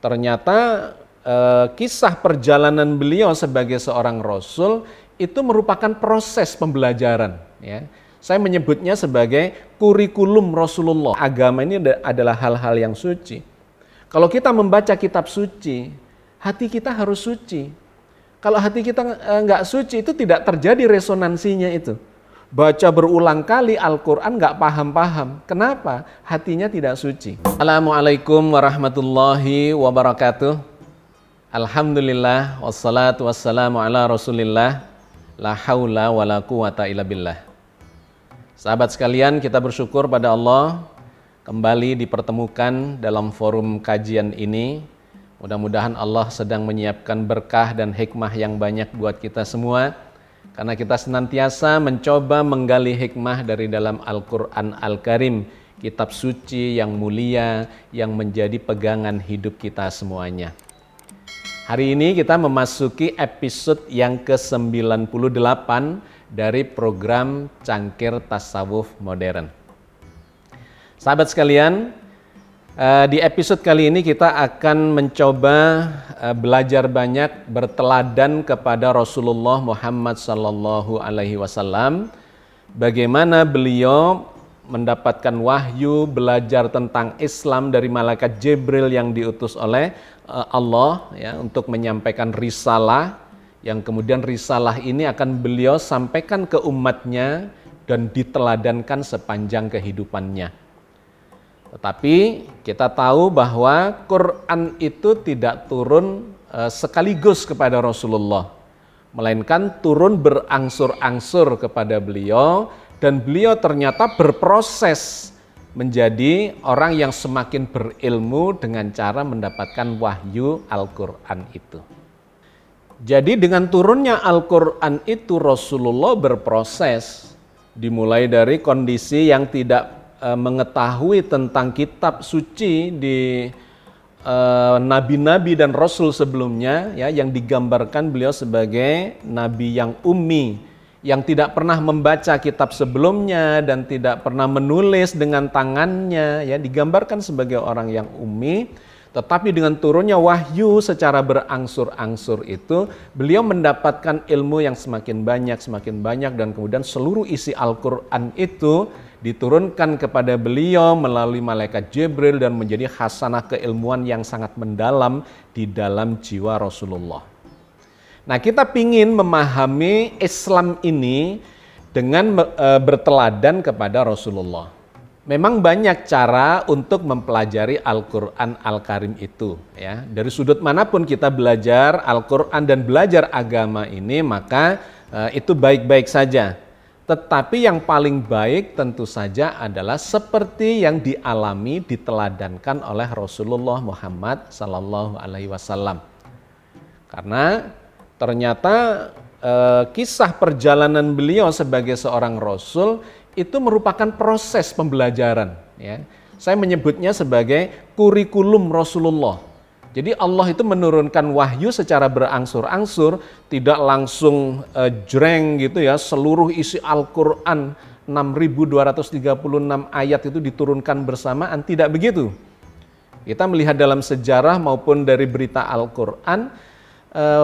Ternyata kisah perjalanan beliau sebagai seorang rasul itu merupakan proses pembelajaran, ya. Saya menyebutnya sebagai kurikulum Rasulullah. Agama ini adalah hal-hal yang suci. Kalau kita membaca kitab suci, hati kita harus suci. Kalau hati kita nggak suci, itu tidak terjadi resonansinya itu. Baca berulang kali Al-Quran nggak paham-paham. Kenapa? Hatinya tidak suci. Assalamualaikum warahmatullahi wabarakatuh. Alhamdulillah, wassalatu wassalamu ala rasulillah, la haula wa la quwata illa billah. Sahabat sekalian, kita bersyukur pada Allah kembali dipertemukan dalam forum kajian ini. Mudah-mudahan Allah sedang menyiapkan berkah dan hikmah yang banyak buat kita semua, karena kita senantiasa mencoba menggali hikmah dari dalam Al-Quran Al-Karim, kitab suci yang mulia yang menjadi pegangan hidup kita semuanya. Hari ini kita memasuki episode yang ke-98 dari program Cangkir Tasawuf Modern. Sahabat sekalian, di episode kali ini kita akan mencoba belajar banyak, berteladan kepada Rasulullah Muhammad SAW, bagaimana beliau mendapatkan wahyu, belajar tentang Islam dari malaikat Jibril yang diutus oleh Allah, ya, untuk menyampaikan risalah, yang kemudian risalah ini akan beliau sampaikan ke umatnya dan diteladankan sepanjang kehidupannya. Tetapi kita tahu bahwa Quran itu tidak turun sekaligus kepada Rasulullah, melainkan turun berangsur-angsur kepada beliau, dan beliau ternyata berproses menjadi orang yang semakin berilmu dengan cara mendapatkan wahyu Al-Quran itu. Jadi dengan turunnya Al-Quran itu Rasulullah berproses, dimulai dari kondisi yang tidak mengetahui tentang kitab suci di nabi-nabi dan rasul sebelumnya, ya, yang digambarkan beliau sebagai nabi yang ummi, yang tidak pernah membaca kitab sebelumnya dan tidak pernah menulis dengan tangannya, ya, digambarkan sebagai orang yang ummi. Tetapi dengan turunnya wahyu secara berangsur-angsur itu, beliau mendapatkan ilmu yang semakin banyak, dan kemudian seluruh isi Al-Quran itu diturunkan kepada beliau melalui malaikat Jibril dan menjadi khasanah keilmuan yang sangat mendalam di dalam jiwa Rasulullah. Nah, kita ingin memahami Islam ini dengan berteladan kepada Rasulullah. Memang banyak cara untuk mempelajari Al-Quran Al-Karim itu, ya. Dari sudut manapun kita belajar Al-Quran dan belajar agama ini, maka itu baik-baik saja. Tetapi yang paling baik tentu saja adalah seperti yang dialami, diteladankan oleh Rasulullah Muhammad SAW. Karena ternyata kisah perjalanan beliau sebagai seorang rasul itu merupakan proses pembelajaran, ya. Saya menyebutnya sebagai kurikulum Rasulullah. Jadi Allah itu menurunkan wahyu secara berangsur-angsur, tidak langsung jreng gitu, ya, seluruh isi Al-Quran 6.236 ayat itu diturunkan bersamaan, tidak begitu. Kita melihat dalam sejarah maupun dari berita Al-Quran,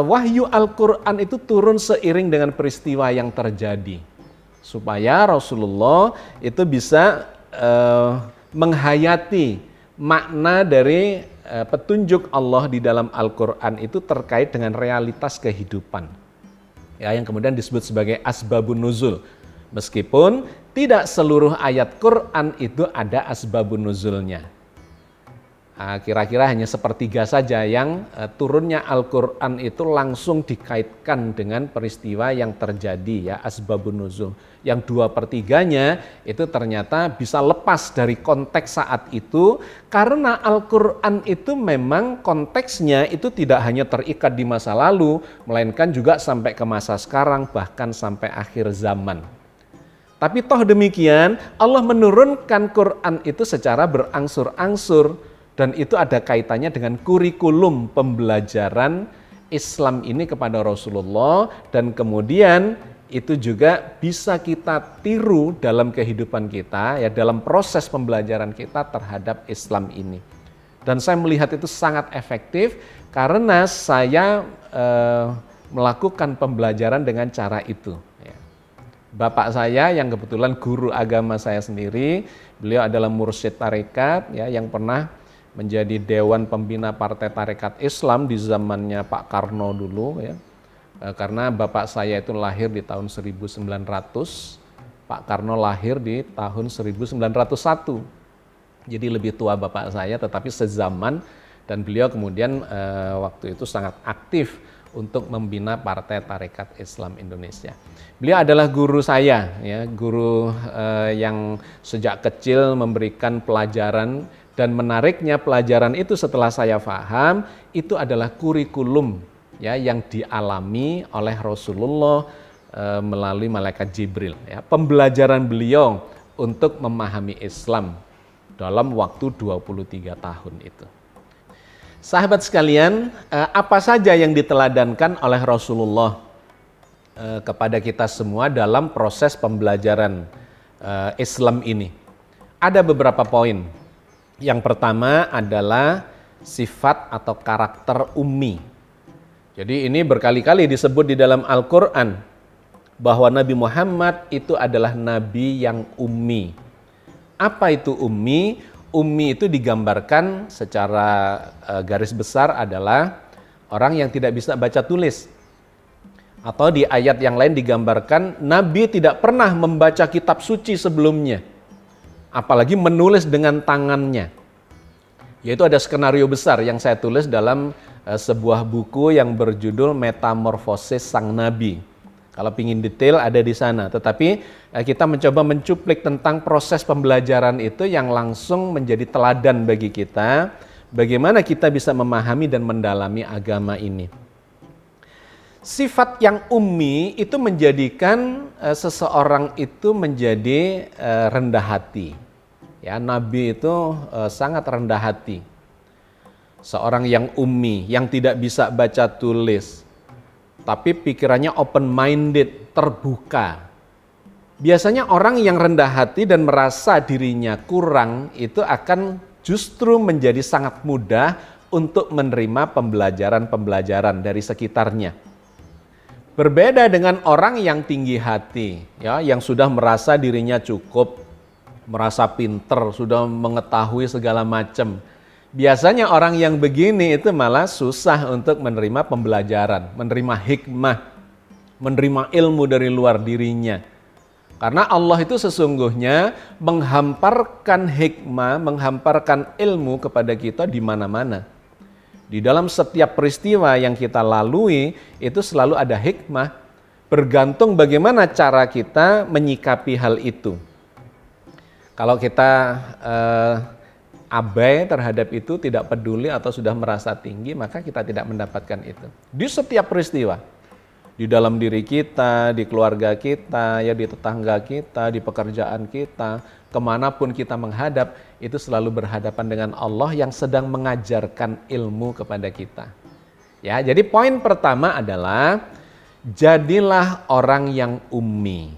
wahyu Al-Quran itu turun seiring dengan peristiwa yang terjadi, supaya Rasulullah itu bisa menghayati makna dari petunjuk Allah di dalam Al-Quran itu terkait dengan realitas kehidupan, ya, yang kemudian disebut sebagai asbabun nuzul. Meskipun tidak seluruh ayat Quran itu ada asbabun nuzulnya. Kira-kira hanya sepertiga saja yang turunnya Al-Quran itu langsung dikaitkan dengan peristiwa yang terjadi, ya, asbabun nuzul. Yang 2/3 itu ternyata bisa lepas dari konteks saat itu, karena Al-Quran itu memang konteksnya itu tidak hanya terikat di masa lalu, melainkan juga sampai ke masa sekarang, bahkan sampai akhir zaman. Tapi toh demikian, Allah menurunkan Quran itu secara berangsur-angsur, dan itu ada kaitannya dengan kurikulum pembelajaran Islam ini kepada Rasulullah, dan kemudian itu juga bisa kita tiru dalam kehidupan kita, ya, dalam proses pembelajaran kita terhadap Islam ini. Dan saya melihat itu sangat efektif karena saya melakukan pembelajaran dengan cara itu. Bapak saya yang kebetulan guru agama saya sendiri, beliau adalah mursyid tarekat ya, yang pernah menjadi Dewan Pembina Partai Tarekat Islam di zamannya Pak Karno dulu ya. Karena bapak saya itu lahir di tahun 1900, Pak Karno lahir di tahun 1901. Jadi lebih tua bapak saya tetapi sezaman, dan beliau kemudian waktu itu sangat aktif untuk membina Partai Tarekat Islam Indonesia. Beliau adalah guru saya, ya, guru yang sejak kecil memberikan pelajaran, dan menariknya pelajaran itu setelah saya paham itu adalah kurikulum ya yang dialami oleh Rasulullah melalui malaikat Jibril. Ya. Pembelajaran beliau untuk memahami Islam dalam waktu 23 tahun itu. Sahabat sekalian, apa saja yang diteladankan oleh Rasulullah kepada kita semua dalam proses pembelajaran Islam ini? Ada beberapa poin. Yang pertama adalah sifat atau karakter ummi. Jadi ini berkali-kali disebut di dalam Al-Quran bahwa Nabi Muhammad itu adalah Nabi yang ummi. Apa itu ummi? Ummi itu digambarkan secara garis besar adalah orang yang tidak bisa baca tulis. Atau di ayat yang lain digambarkan Nabi tidak pernah membaca kitab suci sebelumnya, apalagi menulis dengan tangannya. Yaitu ada skenario besar yang saya tulis dalam sebuah buku yang berjudul Metamorfosis Sang Nabi. Kalau ingin detail ada di sana, tetapi kita mencoba mencuplik tentang proses pembelajaran itu yang langsung menjadi teladan bagi kita, bagaimana kita bisa memahami dan mendalami agama ini. Sifat yang ummi itu menjadikan seseorang itu menjadi rendah hati. Ya, Nabi itu sangat rendah hati. Seorang yang ummi, yang tidak bisa baca tulis, tapi pikirannya open-minded, terbuka. Biasanya orang yang rendah hati dan merasa dirinya kurang itu akan justru menjadi sangat mudah untuk menerima pembelajaran-pembelajaran dari sekitarnya. Berbeda dengan orang yang tinggi hati, ya, yang sudah merasa dirinya cukup, merasa pinter, sudah mengetahui segala macam. Biasanya orang yang begini itu malah susah untuk menerima pembelajaran, menerima hikmah, menerima ilmu dari luar dirinya. Karena Allah itu sesungguhnya menghamparkan hikmah, menghamparkan ilmu kepada kita di mana-mana. Di dalam setiap peristiwa yang kita lalui itu selalu ada hikmah, bergantung bagaimana cara kita menyikapi hal itu. Kalau kita abai terhadap itu, tidak peduli atau sudah merasa tinggi, maka kita tidak mendapatkan itu. Di setiap peristiwa, di dalam diri kita, di keluarga kita, ya di tetangga kita, di pekerjaan kita, kemanapun kita menghadap, itu selalu berhadapan dengan Allah yang sedang mengajarkan ilmu kepada kita. Ya, jadi poin pertama adalah jadilah orang yang ummi.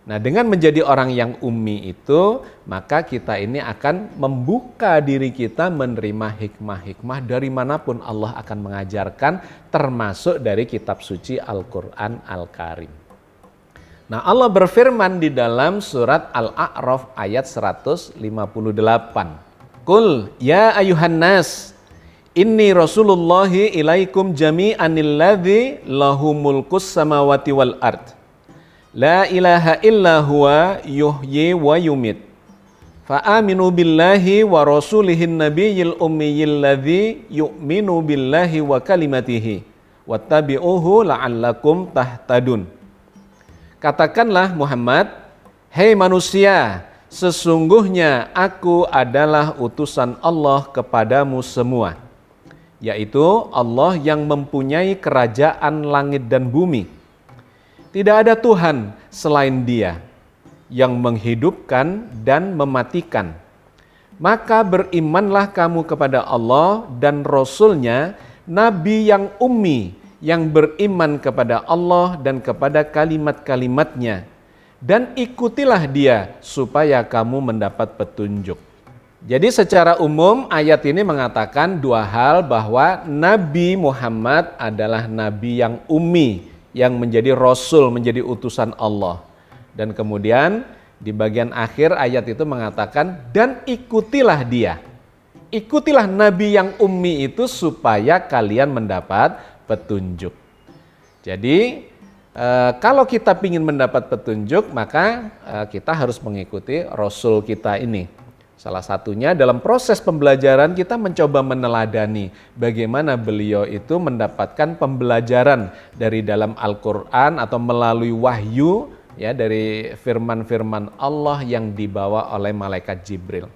Nah, dengan menjadi orang yang ummi itu, maka kita ini akan membuka diri kita menerima hikmah-hikmah dari manapun Allah akan mengajarkan, termasuk dari kitab suci Al-Quran Al-Karim. Nah, Allah berfirman di dalam surat Al-A'raf ayat 158. Qul ya ayuhan nas, inni rasulullahi ilaikum jami'anilladzi lahu mulkus samawati wal ard. La ilaha illa huwa yuhyi wa yumit. Fa aminu billahi wa rasulihin nabiyyil ummiyil ladzi yu'minu billahi wa kalimatihi wattabi'uhu la'allakum tahtadun. Katakanlah Muhammad, hei manusia, sesungguhnya aku adalah utusan Allah kepadamu semua, yaitu Allah yang mempunyai kerajaan langit dan bumi. Tidak ada Tuhan selain Dia yang menghidupkan dan mematikan. Maka berimanlah kamu kepada Allah dan Rasul-Nya, Nabi yang ummi, yang beriman kepada Allah dan kepada kalimat-kalimatnya, dan ikutilah Dia supaya kamu mendapat petunjuk. Jadi secara umum ayat ini mengatakan dua hal, bahwa Nabi Muhammad adalah nabi yang ummi, yang menjadi rasul, menjadi utusan Allah. Dan kemudian di bagian akhir ayat itu mengatakan, dan ikutilah dia. Ikutilah nabi yang ummi itu supaya kalian mendapat petunjuk. Jadi kalau kita ingin mendapat petunjuk, maka kita harus mengikuti rasul kita ini. Salah satunya dalam proses pembelajaran kita mencoba meneladani bagaimana beliau itu mendapatkan pembelajaran dari dalam Al-Quran atau melalui wahyu, ya, dari firman-firman Allah yang dibawa oleh malaikat Jibril.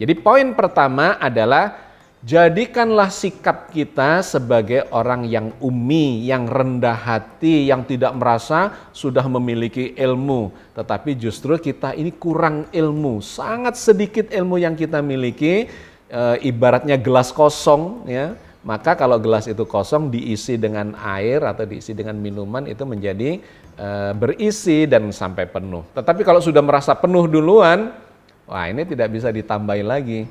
Jadi poin pertama adalah jadikanlah sikap kita sebagai orang yang ummi, yang rendah hati, yang tidak merasa sudah memiliki ilmu. Tetapi justru kita ini kurang ilmu, sangat sedikit ilmu yang kita miliki, ibaratnya gelas kosong, ya. Maka kalau gelas itu kosong diisi dengan air atau diisi dengan minuman, itu menjadi berisi dan sampai penuh. Tetapi kalau sudah merasa penuh duluan, wah ini tidak bisa ditambahi lagi.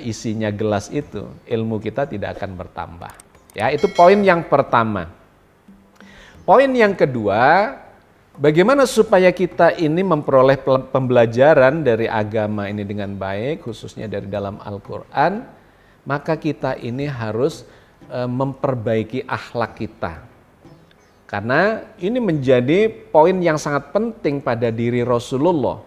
Isinya gelas itu, ilmu kita tidak akan bertambah. Ya, itu poin yang pertama. Poin yang kedua, bagaimana supaya kita ini memperoleh pembelajaran dari agama ini dengan baik, khususnya dari dalam Al-Quran, maka kita ini harus memperbaiki akhlak kita. Karena ini menjadi poin yang sangat penting pada diri Rasulullah.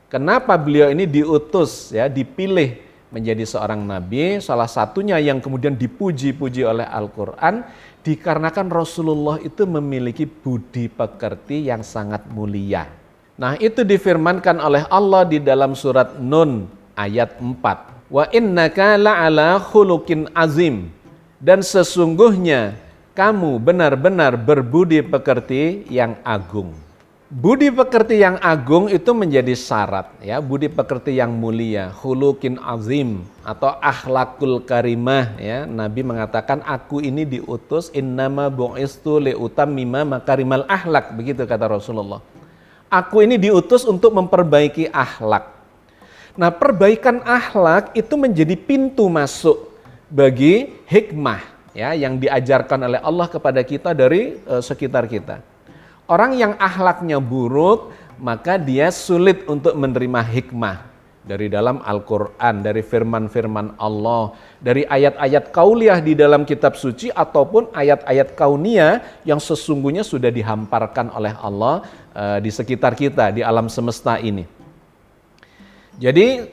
Kenapa beliau ini diutus, ya, dipilih menjadi seorang nabi, salah satunya yang kemudian dipuji-puji oleh Al-Quran, dikarenakan Rasulullah itu memiliki budi pekerti yang sangat mulia. Nah, itu difirmankan oleh Allah di dalam surat Nun ayat 4. Wa innaka la'ala khuluqin azim. Dan sesungguhnya kamu benar-benar berbudi pekerti yang agung. Budi pekerti yang agung itu menjadi syarat, ya, budi pekerti yang mulia, khuluqin azim atau akhlakul karimah, ya. Nabi mengatakan, aku ini diutus innama bu'istu liutammima makarimal akhlak, begitu kata Rasulullah. Aku ini diutus untuk memperbaiki akhlak. Nah, perbaikan akhlak itu menjadi pintu masuk bagi hikmah, ya, yang diajarkan oleh Allah kepada kita dari sekitar kita. Orang yang akhlaknya buruk, maka dia sulit untuk menerima hikmah dari dalam Al-Quran, dari firman-firman Allah, dari ayat-ayat kauliyah di dalam kitab suci ataupun ayat-ayat kauniyah yang sesungguhnya sudah dihamparkan oleh Allah di sekitar kita, di alam semesta ini. Jadi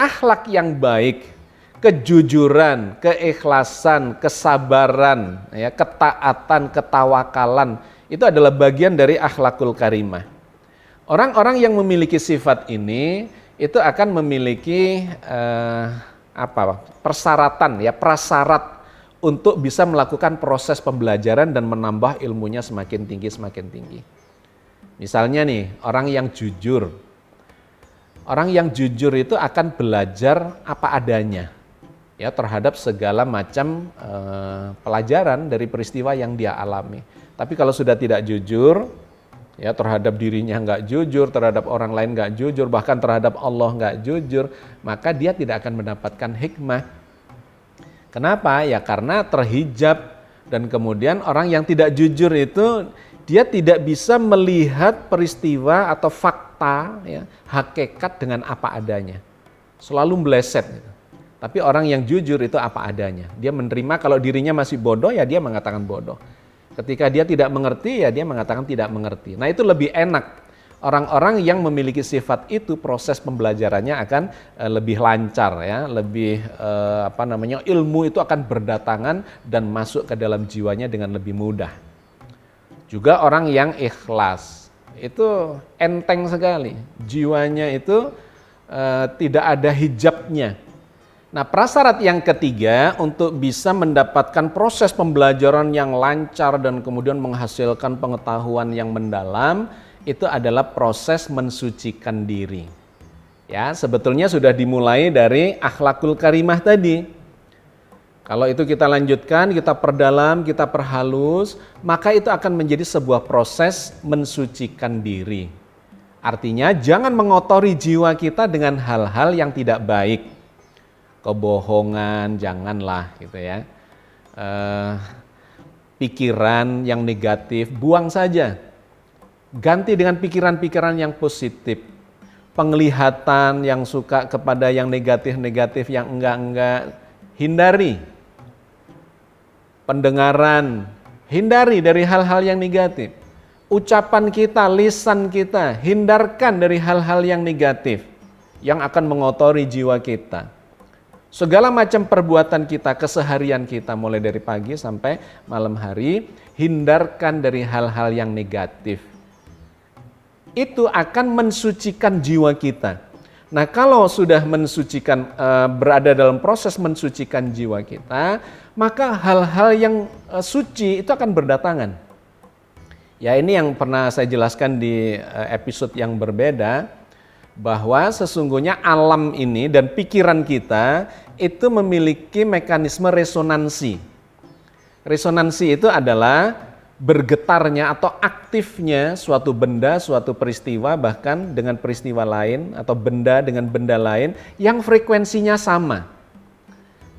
akhlak yang baik, kejujuran, keikhlasan, kesabaran, ya, ketaatan, ketawakalan, itu adalah bagian dari akhlakul karimah. Orang-orang yang memiliki sifat ini itu akan memiliki persyaratan, ya, prasyarat untuk bisa melakukan proses pembelajaran dan menambah ilmunya semakin tinggi. Misalnya nih, orang yang jujur. Orang yang jujur itu akan belajar apa adanya, ya, terhadap segala macam pelajaran dari peristiwa yang dia alami. Tapi kalau sudah tidak jujur, ya, terhadap dirinya nggak jujur, terhadap orang lain nggak jujur, bahkan terhadap Allah nggak jujur, maka dia tidak akan mendapatkan hikmah. Kenapa? Ya karena terhijab, dan kemudian orang yang tidak jujur itu dia tidak bisa melihat peristiwa atau fakta, ya, hakikat dengan apa adanya. Selalu meleset. Gitu. Tapi orang yang jujur itu apa adanya. Dia menerima kalau dirinya masih bodoh, ya dia mengatakan bodoh. Ketika dia tidak mengerti, ya dia mengatakan tidak mengerti. Nah, itu lebih enak. Orang-orang yang memiliki sifat itu, proses pembelajarannya akan lebih lancar, ya, lebih ilmu itu akan berdatangan dan masuk ke dalam jiwanya dengan lebih mudah. Juga orang yang ikhlas, itu enteng sekali. Jiwanya itu tidak ada hijabnya. Nah, prasyarat yang ketiga untuk bisa mendapatkan proses pembelajaran yang lancar dan kemudian menghasilkan pengetahuan yang mendalam, itu adalah proses mensucikan diri. Ya, sebetulnya sudah dimulai dari akhlakul karimah tadi. Kalau itu kita lanjutkan, kita perdalam, kita perhalus, maka itu akan menjadi sebuah proses mensucikan diri. Artinya jangan mengotori jiwa kita dengan hal-hal yang tidak baik. Kebohongan, janganlah gitu ya. Pikiran yang negatif, buang saja. Ganti dengan pikiran-pikiran yang positif. Penglihatan yang suka kepada yang negatif-negatif, yang enggak-enggak, hindari. Pendengaran, hindari dari hal-hal yang negatif. Ucapan kita, lisan kita, hindarkan dari hal-hal yang negatif yang akan mengotori jiwa kita. Segala macam perbuatan kita, keseharian kita mulai dari pagi sampai malam hari, hindarkan dari hal-hal yang negatif. Itu akan mensucikan jiwa kita. Nah, kalau sudah mensucikan, berada dalam proses mensucikan jiwa kita, maka hal-hal yang suci itu akan berdatangan. Ya, ini yang pernah saya jelaskan di episode yang berbeda, bahwa sesungguhnya alam ini dan pikiran kita itu memiliki mekanisme resonansi. Resonansi itu adalah bergetarnya atau aktifnya suatu benda, suatu peristiwa, bahkan dengan peristiwa lain atau benda dengan benda lain yang frekuensinya sama.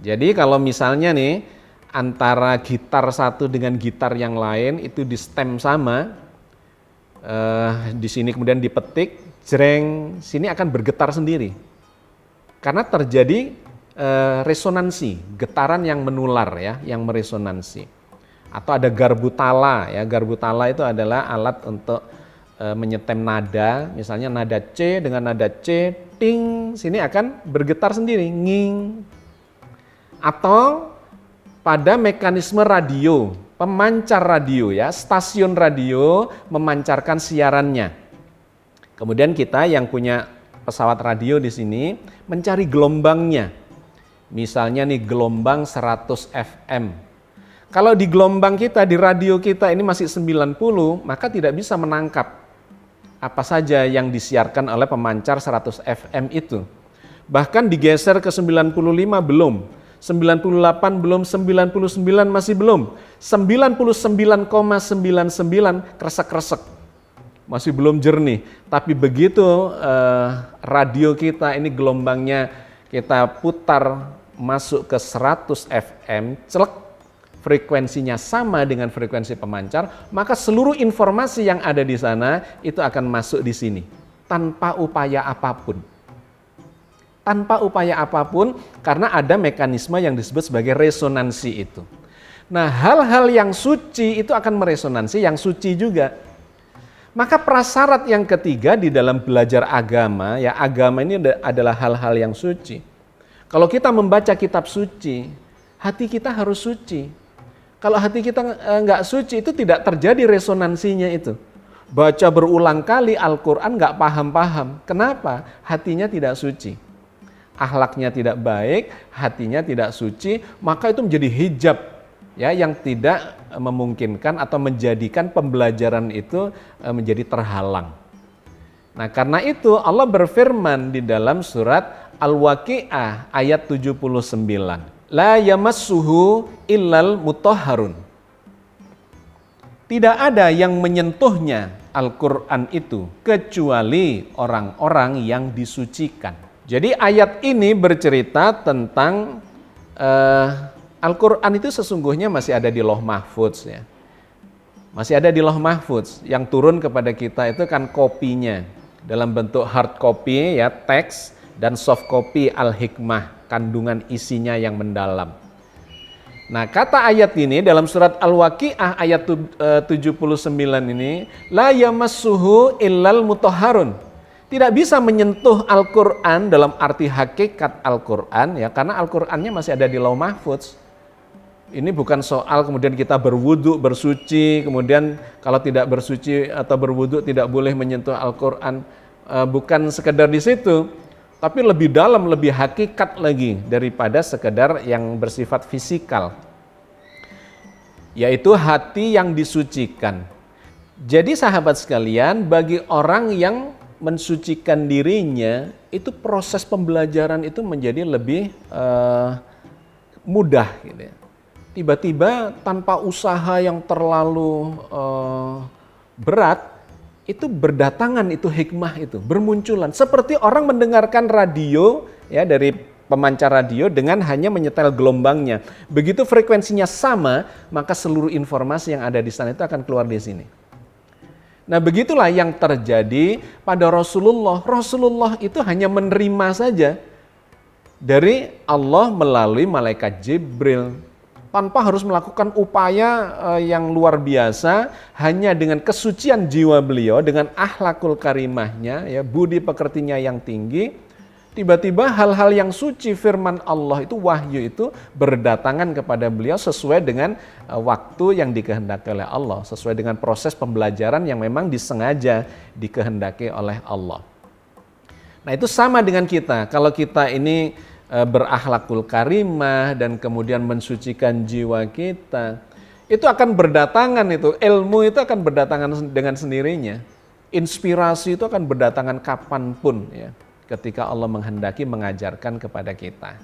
Jadi kalau misalnya nih antara gitar satu dengan gitar yang lain itu di stem sama, di sini kemudian dipetik, jreng, sini akan bergetar sendiri. Karena terjadi resonansi, getaran yang menular ya, yang meresonansi. Atau ada garbu tala ya, garbu tala itu adalah alat untuk menyetem nada, misalnya nada C dengan nada C, ting, sini akan bergetar sendiri, nging. Atau pada mekanisme radio, pemancar radio ya, stasiun radio memancarkan siarannya. Kemudian kita yang punya pesawat radio di sini mencari gelombangnya. Misalnya nih gelombang 100 FM. Kalau di gelombang kita, di radio kita ini masih 90, maka tidak bisa menangkap apa saja yang disiarkan oleh pemancar 100 FM itu. Bahkan digeser ke 95 belum, 98 belum, 99 masih belum, 99,99 kresek-kresek. Masih belum jernih, tapi begitu radio kita ini gelombangnya kita putar masuk ke 100 FM, celek, frekuensinya sama dengan frekuensi pemancar, maka seluruh informasi yang ada di sana itu akan masuk di sini tanpa upaya apapun. Tanpa upaya apapun karena ada mekanisme yang disebut sebagai resonansi itu. Nah, hal-hal yang suci itu akan meresonansi yang suci juga. Maka prasyarat yang ketiga di dalam belajar agama, ya agama ini adalah hal-hal yang suci. Kalau kita membaca kitab suci, hati kita harus suci. Kalau hati kita nggak suci, itu tidak terjadi resonansinya itu. Baca berulang kali Al-Quran nggak paham-paham. Kenapa? Hatinya tidak suci. Akhlaknya tidak baik, hatinya tidak suci, maka itu menjadi hijab ya yang tidak memungkinkan atau menjadikan pembelajaran itu menjadi terhalang. Nah, karena itu Allah berfirman di dalam surat Al-Waqi'ah ayat 79. La yamassuhu illal mutahharun. Tidak ada yang menyentuhnya Al-Quran itu kecuali orang-orang yang disucikan. Jadi ayat ini bercerita tentang Al-Quran itu sesungguhnya masih ada di Lauh Mahfudz ya. Masih ada di Lauh Mahfudz, yang turun kepada kita itu kan kopinya dalam bentuk hard copy ya, teks, dan soft copy Al-Hikmah, kandungan isinya yang mendalam. Nah, kata ayat ini dalam surat Al-Waqi'ah ayat 79 ini, la yamassuhu illal mutahharun. Tidak bisa menyentuh Al-Quran dalam arti hakikat Al-Quran ya, karena Al-Qurannya masih ada di Lauh Mahfudz. Ini bukan soal kemudian kita berwudu, bersuci, kemudian kalau tidak bersuci atau berwudu tidak boleh menyentuh Al-Quran. Bukan sekedar di situ, tapi lebih dalam, lebih hakikat lagi daripada sekedar yang bersifat fisikal, yaitu hati yang disucikan. Jadi sahabat sekalian, bagi orang yang mensucikan dirinya, itu proses pembelajaran itu menjadi lebih mudah gitu ya. Tiba-tiba tanpa usaha yang terlalu berat, itu berdatangan, itu hikmah itu bermunculan seperti orang mendengarkan radio ya, dari pemancar radio dengan hanya menyetel gelombangnya. Begitu frekuensinya sama, maka seluruh informasi yang ada di sana itu akan keluar di sini. Nah, begitulah yang terjadi pada Rasulullah. Rasulullah itu hanya menerima saja dari Allah melalui malaikat Jibril, tanpa harus melakukan upaya yang luar biasa, hanya dengan kesucian jiwa beliau, dengan akhlakul karimahnya, ya, budi pekertinya yang tinggi, tiba-tiba hal-hal yang suci firman Allah itu, wahyu itu berdatangan kepada beliau sesuai dengan waktu yang dikehendaki oleh Allah, sesuai dengan proses pembelajaran yang memang disengaja dikehendaki oleh Allah. Nah, itu sama dengan kita. Kalau kita ini berakhlakul karimah dan kemudian mensucikan jiwa kita, itu akan berdatangan, itu ilmu itu akan berdatangan dengan sendirinya. Inspirasi itu akan berdatangan kapanpun ya, ketika Allah menghendaki mengajarkan kepada kita.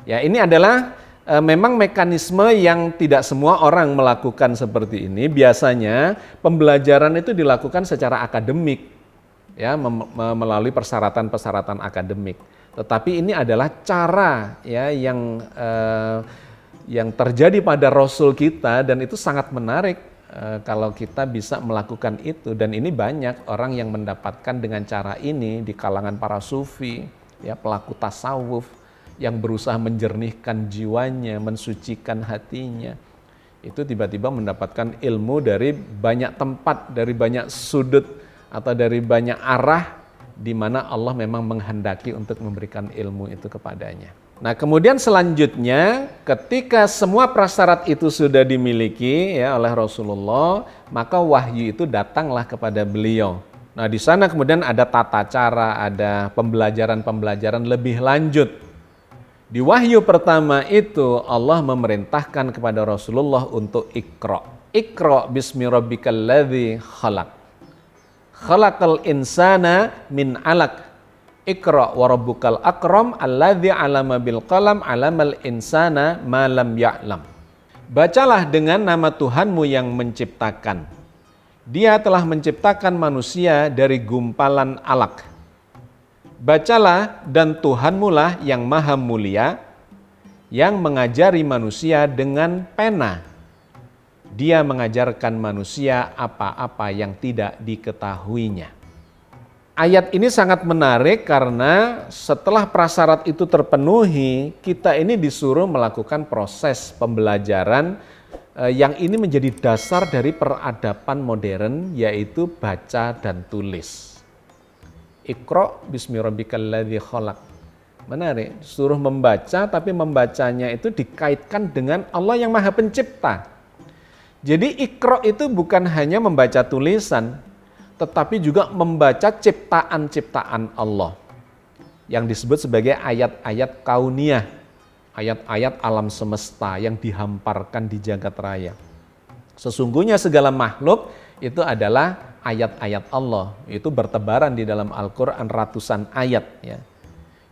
Ya, ini adalah memang mekanisme yang tidak semua orang melakukan seperti ini. Biasanya pembelajaran itu dilakukan secara akademik ya, melalui persyaratan-persyaratan akademik. Tetapi ini adalah cara ya yang terjadi pada Rasul kita, dan itu sangat menarik kalau kita bisa melakukan itu. Dan ini banyak orang yang mendapatkan dengan cara ini di kalangan para sufi, ya, pelaku tasawuf yang berusaha menjernihkan jiwanya, mensucikan hatinya. Itu tiba-tiba mendapatkan ilmu dari banyak tempat, dari banyak sudut atau dari banyak arah, di mana Allah memang menghendaki untuk memberikan ilmu itu kepadanya. Nah, kemudian selanjutnya ketika semua prasyarat itu sudah dimiliki ya oleh Rasulullah, maka wahyu itu datanglah kepada beliau. Nah, di sana kemudian ada tata cara, ada pembelajaran-pembelajaran lebih lanjut. Di wahyu pertama itu Allah memerintahkan kepada Rasulullah untuk Iqra. Iqra bismi rabbikal ladzi khalaq. Khalaqal insana min 'alaq. Iqra wa rabbukal akram alladzi 'allama bil qalam 'allamal insana ma lam ya'lam. Bacalah dengan nama Tuhanmu yang menciptakan. Dia telah menciptakan manusia dari gumpalan alaq. Bacalah, dan Tuhanmu lah yang maha mulia, yang mengajari manusia dengan pena. Dia mengajarkan manusia apa-apa yang tidak diketahuinya. Ayat ini sangat menarik karena setelah prasyarat itu terpenuhi, kita ini disuruh melakukan proses pembelajaran yang ini menjadi dasar dari peradaban modern, yaitu baca dan tulis. Iqra bismi rabbikal ladzi khalaq. Menarik, suruh membaca, tapi membacanya itu dikaitkan dengan Allah yang Maha Pencipta. Jadi Iqra itu bukan hanya membaca tulisan, tetapi juga membaca ciptaan-ciptaan Allah yang disebut sebagai ayat-ayat kauniyah, ayat-ayat alam semesta yang dihamparkan di jagat raya. Sesungguhnya segala makhluk itu adalah ayat-ayat Allah, itu bertebaran di dalam Al-Quran ratusan ayat ya.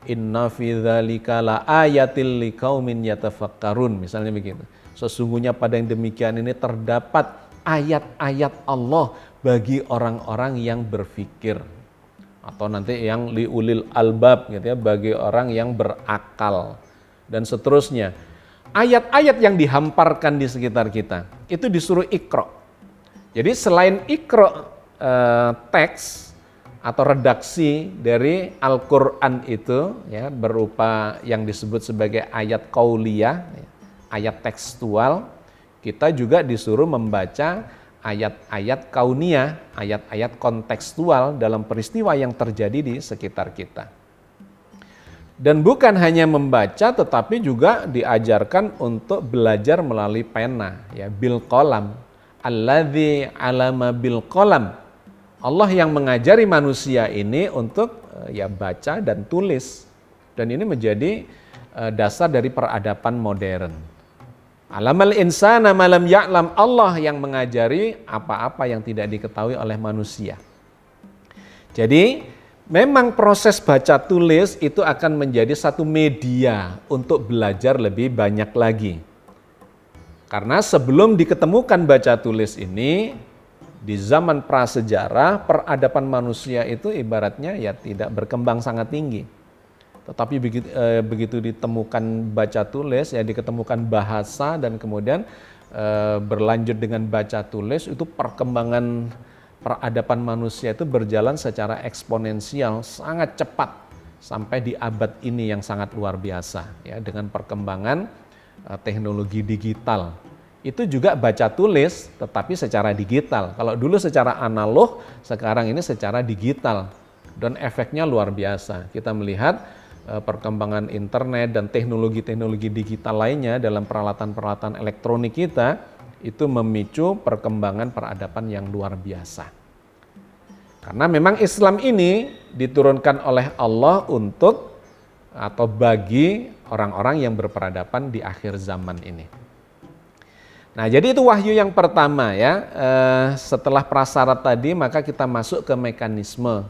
Inna fi dzalika la ayatil liqaumin yatafakkarun, misalnya begitu. Sesungguhnya pada yang demikian ini terdapat ayat-ayat Allah bagi orang-orang yang berpikir, atau nanti yang liulil albab gitu ya, bagi orang yang berakal, dan seterusnya. Ayat-ayat yang dihamparkan di sekitar kita itu disuruh Iqra. Jadi selain Iqra teks atau redaksi dari Al-Quran itu ya, berupa yang disebut sebagai ayat qauliyah, ayat tekstual, kita juga disuruh membaca ayat-ayat kauniyah, ayat-ayat kontekstual dalam peristiwa yang terjadi di sekitar kita. Dan bukan hanya membaca, tetapi juga diajarkan untuk belajar melalui pena, ya, bil qalam. Alladzi 'allama bil qalam. Allah yang mengajari manusia ini untuk ya baca dan tulis. Dan ini menjadi dasar dari peradaban modern. Alamal insana malam ya'lam, Allah yang mengajari apa-apa yang tidak diketahui oleh manusia. Jadi memang proses baca tulis itu akan menjadi satu media untuk belajar lebih banyak lagi. Karena sebelum diketemukan baca tulis ini, Di zaman prasejarah, peradaban manusia itu ibaratnya ya tidak berkembang sangat tinggi. Tetapi begitu ditemukan baca tulis, ya diketemukan bahasa dan kemudian berlanjut dengan baca tulis, itu perkembangan peradaban manusia itu berjalan secara eksponensial, sangat cepat sampai di abad ini yang sangat luar biasa ya, dengan perkembangan teknologi digital. Itu juga baca tulis tetapi secara digital. Kalau dulu secara analog, sekarang ini secara digital dan efeknya luar biasa. Kita melihat perkembangan internet dan teknologi-teknologi digital lainnya dalam peralatan-peralatan elektronik kita itu memicu perkembangan peradaban yang luar biasa. Karena memang Islam ini diturunkan oleh Allah untuk atau bagi orang-orang yang berperadaban di akhir zaman ini. Nah, jadi itu wahyu yang pertama ya. Setelah prasyarat tadi maka kita masuk ke mekanisme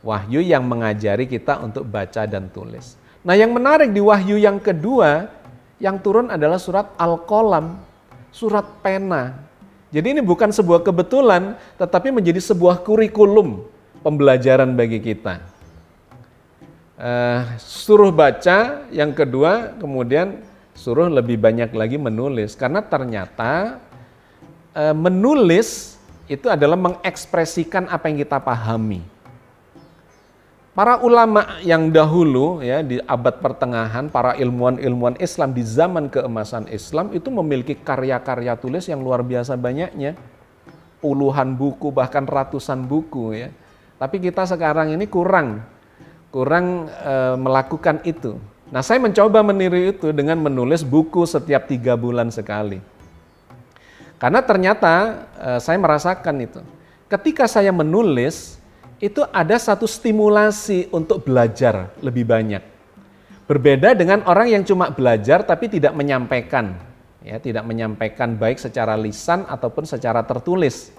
wahyu yang mengajari kita untuk baca dan tulis. Nah, yang menarik di wahyu yang kedua yang turun adalah surat Al-Qalam, surat pena. Jadi ini bukan sebuah kebetulan, tetapi menjadi sebuah kurikulum pembelajaran bagi kita. Suruh baca, yang kedua kemudian suruh lebih banyak lagi menulis. Karena ternyata menulis itu adalah mengekspresikan apa yang kita pahami. Para ulama yang dahulu ya di abad pertengahan, para ilmuwan-ilmuwan Islam di zaman keemasan Islam itu memiliki karya-karya tulis yang luar biasa banyaknya. Puluhan buku bahkan ratusan buku ya. Tapi kita sekarang ini kurang melakukan itu. Nah, saya mencoba meniru itu dengan menulis buku setiap 3 bulan sekali. Karena ternyata saya merasakan itu. Ketika saya menulis itu ada satu stimulasi untuk belajar lebih banyak. Berbeda dengan orang yang cuma belajar tapi tidak menyampaikan. Ya, tidak menyampaikan baik secara lisan ataupun secara tertulis.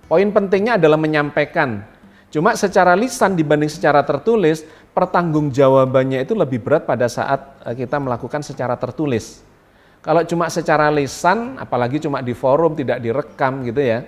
Poin pentingnya adalah menyampaikan. Cuma secara lisan dibanding secara tertulis, pertanggungjawabannya itu lebih berat pada saat kita melakukan secara tertulis. Kalau cuma secara lisan, apalagi cuma di forum, tidak direkam gitu ya,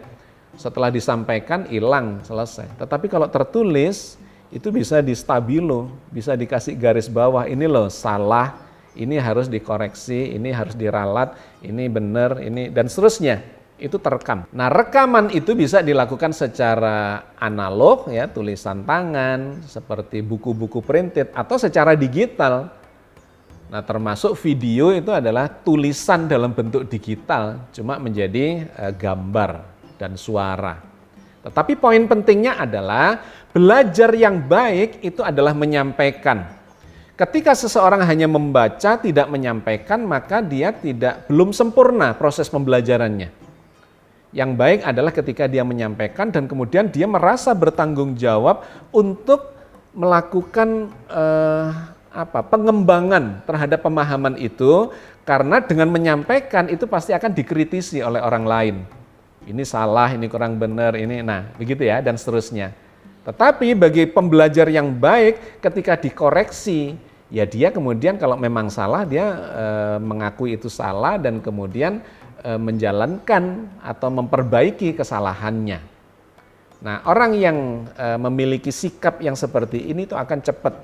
setelah disampaikan hilang, selesai. Tetapi kalau tertulis itu bisa di stabilo, bisa dikasih garis bawah, ini loh salah, ini harus dikoreksi, ini harus diralat, ini benar, ini dan seterusnya. Itu terekam. Nah, rekaman itu bisa dilakukan secara analog ya, tulisan tangan seperti buku-buku printed atau secara digital. Nah, termasuk video itu adalah tulisan dalam bentuk digital, cuma menjadi gambar dan suara. Tetapi poin pentingnya adalah belajar yang baik itu adalah menyampaikan. Ketika seseorang hanya membaca tidak menyampaikan, maka dia belum sempurna proses pembelajarannya. Yang baik adalah ketika dia menyampaikan dan kemudian dia merasa bertanggung jawab untuk melakukan pengembangan terhadap pemahaman itu, karena dengan menyampaikan itu pasti akan dikritisi oleh orang lain. Ini salah, ini kurang benar, ini begitu ya dan seterusnya. Tetapi bagi pembelajar yang baik ketika dikoreksi, ya dia kemudian kalau memang salah dia mengakui itu salah dan kemudian menjalankan atau memperbaiki kesalahannya. Nah, orang yang memiliki sikap yang seperti ini itu akan cepat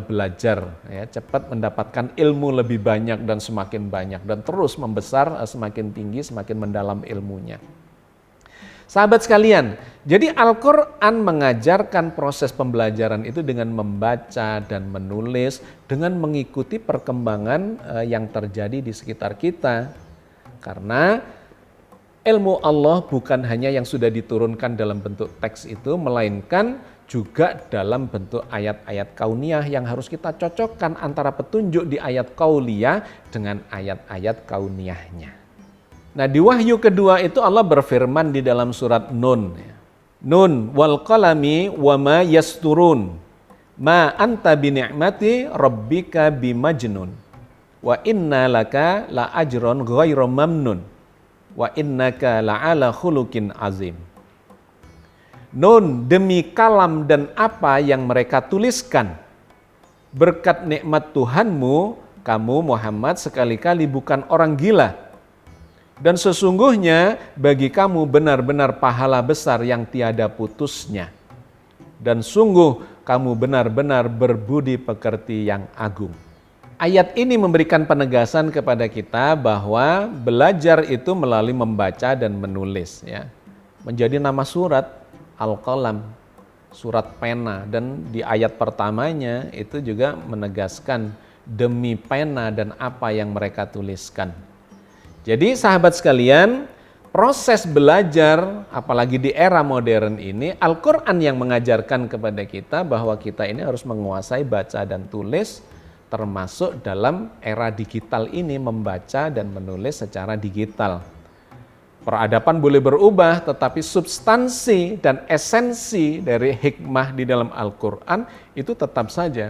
belajar, ya, cepat mendapatkan ilmu lebih banyak dan semakin banyak dan terus membesar semakin tinggi, semakin mendalam ilmunya. Sahabat sekalian, jadi Al-Quran mengajarkan proses pembelajaran itu dengan membaca dan menulis, dengan mengikuti perkembangan yang terjadi di sekitar kita. Karena ilmu Allah bukan hanya yang sudah diturunkan dalam bentuk teks itu, melainkan juga dalam bentuk ayat-ayat kauniyah yang harus kita cocokkan antara petunjuk di ayat kauliyah dengan ayat-ayat kauniyahnya. Nah, di wahyu kedua itu Allah berfirman di dalam surat Nun. Nun wal qalami wa ma yasturun ma anta bi ni'mati rabbika bimajnun. Wa inna laka la ajron ghairu mamnun wa innaka la'ala khuluqin azim. Nun, demi kalam dan apa yang mereka tuliskan. Berkat nikmat Tuhanmu, kamu Muhammad sekali-kali bukan orang gila. Dan sesungguhnya bagi kamu benar-benar pahala besar yang tiada putusnya. Dan sungguh kamu benar-benar berbudi pekerti yang agung. Ayat ini memberikan penegasan kepada kita bahwa belajar itu melalui membaca dan menulis, ya. Menjadi nama surat Al-Qalam, surat pena, dan di ayat pertamanya itu juga menegaskan demi pena dan apa yang mereka tuliskan. Jadi sahabat sekalian, proses belajar apalagi di era modern ini, Al-Quran yang mengajarkan kepada kita bahwa kita ini harus menguasai baca dan tulis, termasuk dalam era digital ini membaca dan menulis secara digital. Peradaban boleh berubah, tetapi substansi dan esensi dari hikmah di dalam Al-Quran itu tetap saja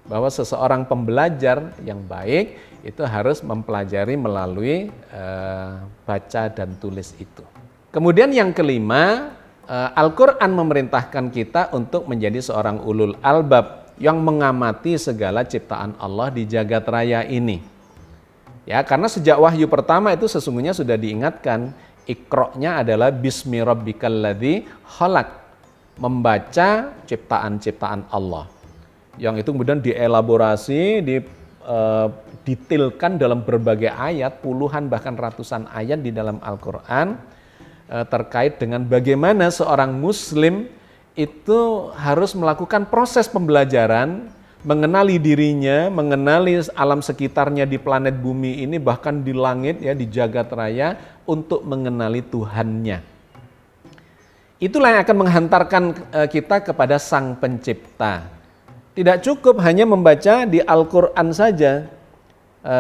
bahwa seseorang pembelajar yang baik itu harus mempelajari melalui baca dan tulis itu. Kemudian yang kelima, Al-Quran memerintahkan kita untuk menjadi seorang ulul albab yang mengamati segala ciptaan Allah di jagat raya ini. Ya, karena sejak wahyu pertama itu sesungguhnya sudah diingatkan, Iqra'-nya adalah Bismi Rabbikal ladzi khalaq, membaca ciptaan-ciptaan Allah. Yang itu kemudian dielaborasi, didetailkan dalam berbagai ayat, puluhan bahkan ratusan ayat di dalam Al-Quran terkait dengan bagaimana seorang muslim itu harus melakukan proses pembelajaran, mengenali dirinya, mengenali alam sekitarnya di planet bumi ini, bahkan di langit, ya, di jagat raya, untuk mengenali Tuhannya. Itulah yang akan menghantarkan kita kepada Sang Pencipta. Tidak cukup hanya membaca di Al-Quran saja,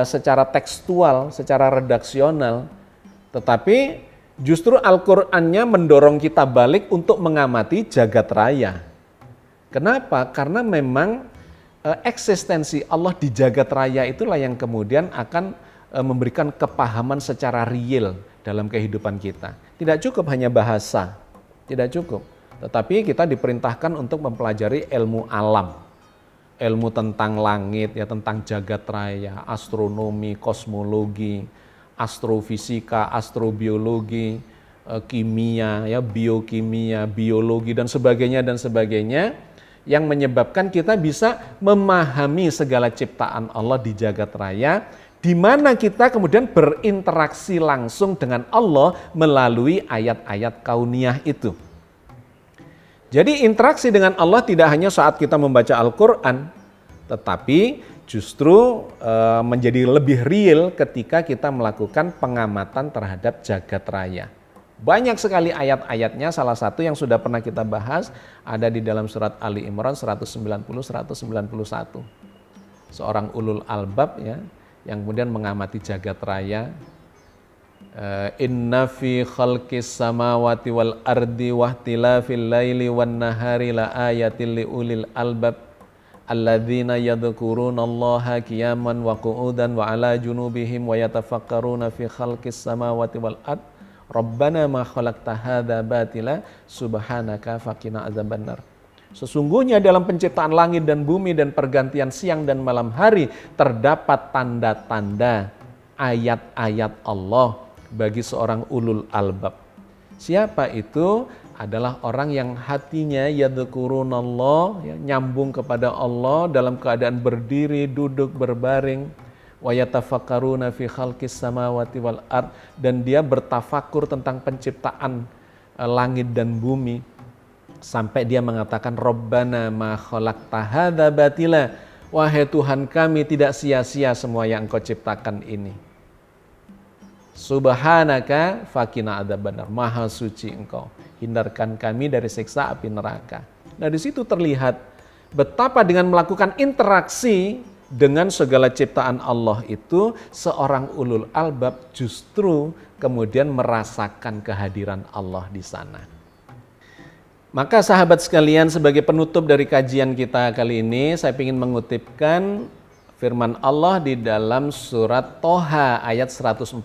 secara tekstual, secara redaksional, tetapi justru Al-Qur'annya mendorong kita balik untuk mengamati jagat raya. Kenapa? Karena memang eksistensi Allah di jagat raya itulah yang kemudian akan memberikan kepahaman secara real dalam kehidupan kita. Tidak cukup hanya bahasa, tidak cukup. Tetapi kita diperintahkan untuk mempelajari ilmu alam, ilmu tentang langit, ya, tentang jagat raya, astronomi, kosmologi, astrofisika, astrobiologi, kimia, ya, biokimia, biologi dan sebagainya yang menyebabkan kita bisa memahami segala ciptaan Allah di jagat raya, di mana kita kemudian berinteraksi langsung dengan Allah melalui ayat-ayat kauniyah itu. Jadi interaksi dengan Allah tidak hanya saat kita membaca Al-Quran, tetapi justru menjadi lebih real ketika kita melakukan pengamatan terhadap jagat raya. Banyak sekali ayat-ayatnya, salah satu yang sudah pernah kita bahas ada di dalam surat Ali Imran 190-191. Seorang ulul albab, ya, yang kemudian mengamati jagat raya. Inna fi khalqis samawati wal ardi wahtilafil laili wan nahari la ayatil liulil albab alladzina yadhkurunallaha qiyaman wa qu'udan wa ala junubihim wa yatafakkaruna fi khalqis samawati wal ard Rabbana ma khalaqta hadza batila subhanaka faqina azabannar. Sesungguhnya dalam penciptaan langit dan bumi dan pergantian siang dan malam hari terdapat tanda-tanda ayat-ayat Allah bagi seorang ulul albab. Siapa itu? Adalah orang yang hatinya yadhkurunallah, ya, nyambung kepada Allah dalam keadaan berdiri, duduk, berbaring. Wa yatafakkaruna fi khalqis samawati wal ard, dan dia bertafakur tentang penciptaan langit dan bumi sampai dia mengatakan Rabbana ma khalaqta hadza batila, wahai Tuhan kami, tidak sia-sia semua yang Engkau ciptakan ini. Subhanaka faqina adzabannar, maha suci Engkau, hindarkan kami dari siksa api neraka. Nah, di situ terlihat betapa dengan melakukan interaksi dengan segala ciptaan Allah itu, seorang ulul albab justru kemudian merasakan kehadiran Allah di sana. Maka sahabat sekalian, sebagai penutup dari kajian kita kali ini, saya ingin mengutipkan firman Allah di dalam surat Toha ayat 114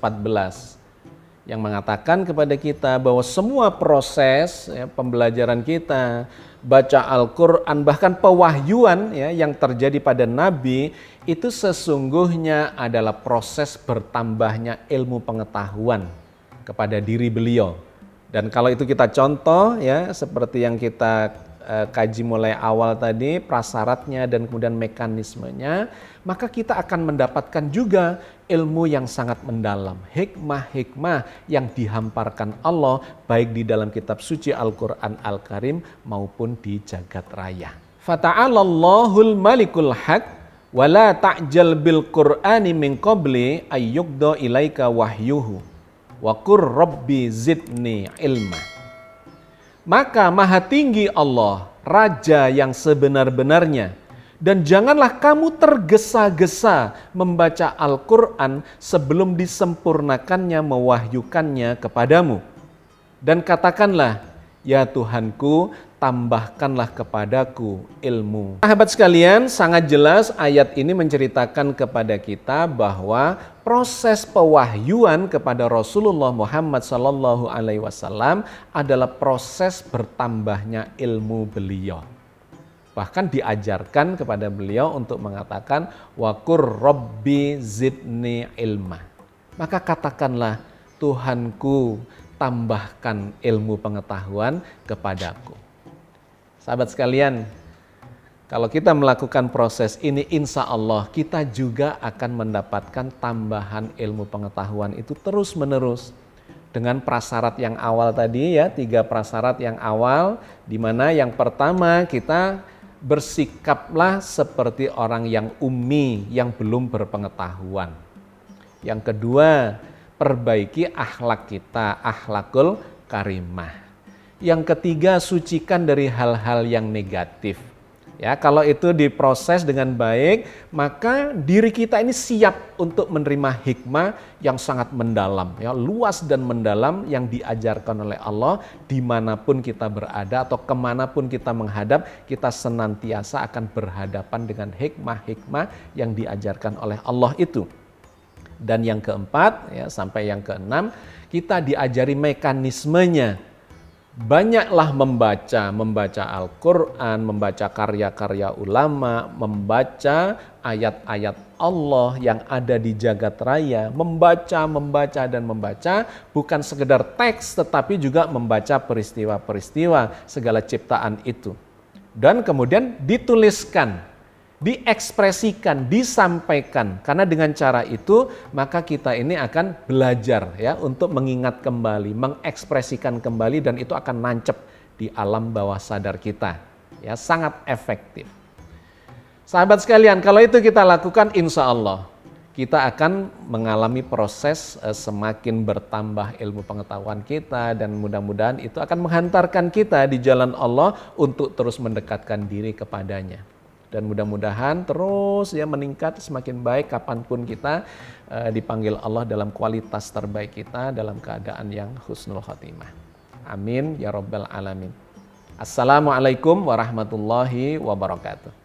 yang mengatakan kepada kita bahwa semua proses, ya, pembelajaran kita, baca Al-Quran, bahkan pewahyuan, ya, yang terjadi pada Nabi itu sesungguhnya adalah proses bertambahnya ilmu pengetahuan kepada diri beliau. Dan kalau itu kita contoh ya, seperti yang kita kaji mulai awal tadi, prasyaratnya dan kemudian mekanismenya, maka kita akan mendapatkan juga ilmu yang sangat mendalam, hikmah-hikmah yang dihamparkan Allah baik di dalam kitab suci Al-Quran Al-Karim maupun di jagat raya. Fata'alallahul malikul haq wa la ta'jal bil qur'ani min qabli ayyuqda ilaika wahyuhu wa qur rabbi zidni ilma. Maka maha tinggi Allah, Raja yang sebenar-benarnya. Dan janganlah kamu tergesa-gesa membaca Al-Quran sebelum disempurnakannya, mewahyukannya kepadamu. Dan katakanlah, ya Tuhanku, tambahkanlah kepadaku ilmu. Sahabat sekalian, sangat jelas ayat ini menceritakan kepada kita bahwa proses pewahyuan kepada Rasulullah Muhammad SAW adalah proses bertambahnya ilmu beliau. Bahkan diajarkan kepada beliau untuk mengatakan waqur rabbi zidni ilma. Maka katakanlah, Tuhanku, tambahkan ilmu pengetahuan kepadaku. Sahabat sekalian, kalau kita melakukan proses ini, insya Allah kita juga akan mendapatkan tambahan ilmu pengetahuan itu terus menerus. Dengan prasyarat yang awal tadi ya, 3 prasyarat yang awal, di mana yang pertama kita bersikaplah seperti orang yang ummi, yang belum berpengetahuan. Yang kedua, perbaiki akhlak kita, akhlakul karimah. Yang ketiga, sucikan dari hal-hal yang negatif. Ya, kalau itu diproses dengan baik, maka diri kita ini siap untuk menerima hikmah yang sangat mendalam, ya, luas dan mendalam yang diajarkan oleh Allah dimanapun kita berada atau kemanapun kita menghadap, kita senantiasa akan berhadapan dengan hikmah-hikmah yang diajarkan oleh Allah itu. Dan yang keempat, ya, sampai yang keenam, kita diajari mekanismenya. Banyaklah membaca Al-Quran, membaca karya-karya ulama, membaca ayat-ayat Allah yang ada di jagat raya, membaca dan membaca, bukan sekedar teks tetapi juga membaca peristiwa-peristiwa segala ciptaan itu. Dan kemudian dituliskan, diekspresikan, disampaikan, karena dengan cara itu maka kita ini akan belajar ya untuk mengingat kembali, mengekspresikan kembali, dan itu akan nancep di alam bawah sadar kita ya, sangat efektif. Sahabat sekalian, kalau itu kita lakukan, insya Allah kita akan mengalami proses semakin bertambah ilmu pengetahuan kita, dan mudah-mudahan itu akan menghantarkan kita di jalan Allah untuk terus mendekatkan diri kepadanya. Dan mudah-mudahan terus ya meningkat semakin baik kapanpun kita dipanggil Allah dalam kualitas terbaik kita, dalam keadaan yang husnul khotimah. Amin ya rabbal alamin. Assalamualaikum warahmatullahi wabarakatuh.